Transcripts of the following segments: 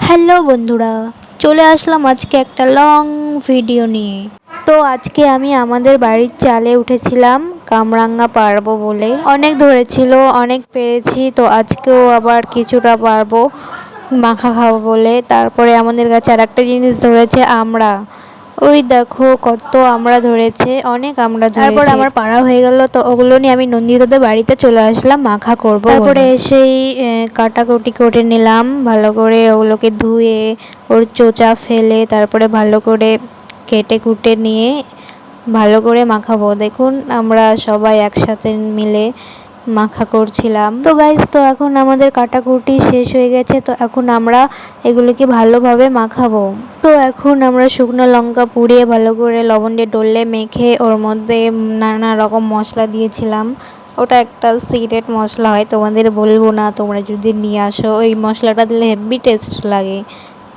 Hello বন্ধুরা, চলে আসলাম আজকে একটা লং ভিডিও নিয়ে। তো আজকে আমি আমাদের বাড়ির চালে উঠেছিলাম কামরাঙ্গা পারবো বলে। অনেক ধরেছিল, অনেক পেরেছি, তো আজকেও আবার কিছুটা পারবো মাখা খাবো বলে। তারপরে আমাদের কাছে আর একটা জিনিস ধরেছে, আমরা ওই দেখো কত আমরা ধরেছে, অনেক আমরা ধরেছে। তারপর আমার পাড়া হয়ে গেল, তো ওগুলো নিয়ে আমি নন্দিতাদের বাড়িতে চলে আসলাম মাখা করব। তারপরে এসেই কাটাকুটি করে নিলাম ভালো করে, ওগুলোকে ধুয়ে ওর চোচা ফেলে তারপরে ভালো করে কেটে কুটে নিয়ে ভালো করে মাখাবো। দেখুন আমরা সবাই একসাথে মিলে মাখা করছিলাম। তো গাইস, তো এখন আমাদের কাটাকুটি শেষ হয়ে গেছে, তো এখন আমরা এগুলোকে ভালোভাবে মাখাবো। তো এখন আমরা শুকনো লঙ্কা পুড়িয়ে ভালো করে লবণ দিয়ে ডললে মেখে ওর মধ্যে নানা রকম মশলা দিয়েছিলাম। ওটা একটা সিক্রেট মশলা হয়, তোমাদের বলবো না, তোমরা যদি নিয়ে আসো। ওই মশলাটা দিলে হেভি টেস্ট লাগে।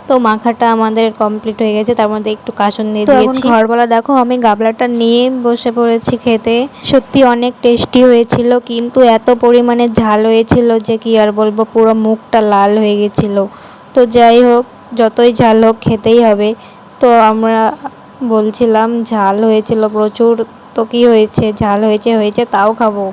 তো মাখাটা আমাদের কমপ্লিট হয়ে গেছে, তার মধ্যে একটু কাসুন দিয়ে দিয়েছি। ঘরবেলা দেখো আমি গাবলাটা নিয়ে বসে পড়েছি খেতে। সত্যি অনেক টেস্টি হয়েছিল, কিন্তু এত পরিমাণে ঝাল হয়েছিল যে কি আর বলবো, পুরো মুখটা লাল হয়ে গেছিল। তো যাই হোক, যতই ঝাল হোক খেতেই হবে। তো আমরা বলছিলাম ঝাল হয়েছিল প্রচুর, তো কি হয়েছে, ঝাল হয়েছে তাও খাবো,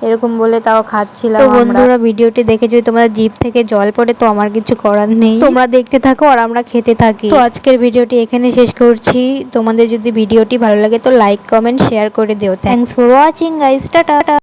এরকম বলে তাও খাচ্ছিলাম। তো বন্ধুরা, ভিডিওটি দেখে যদি তোমাদের জিভ থেকে জল পড়ে, তো আমার কিছু করার নেই, তোমরা দেখতে থাকো আর আমরা খেতে থাকি। তো আজকের ভিডিওটি এখানে শেষ করছি। তোমাদের যদি ভিডিওটি ভালো লাগে তো লাইক কমেন্ট শেয়ার করে দিও। Thanks for watching guys, tata.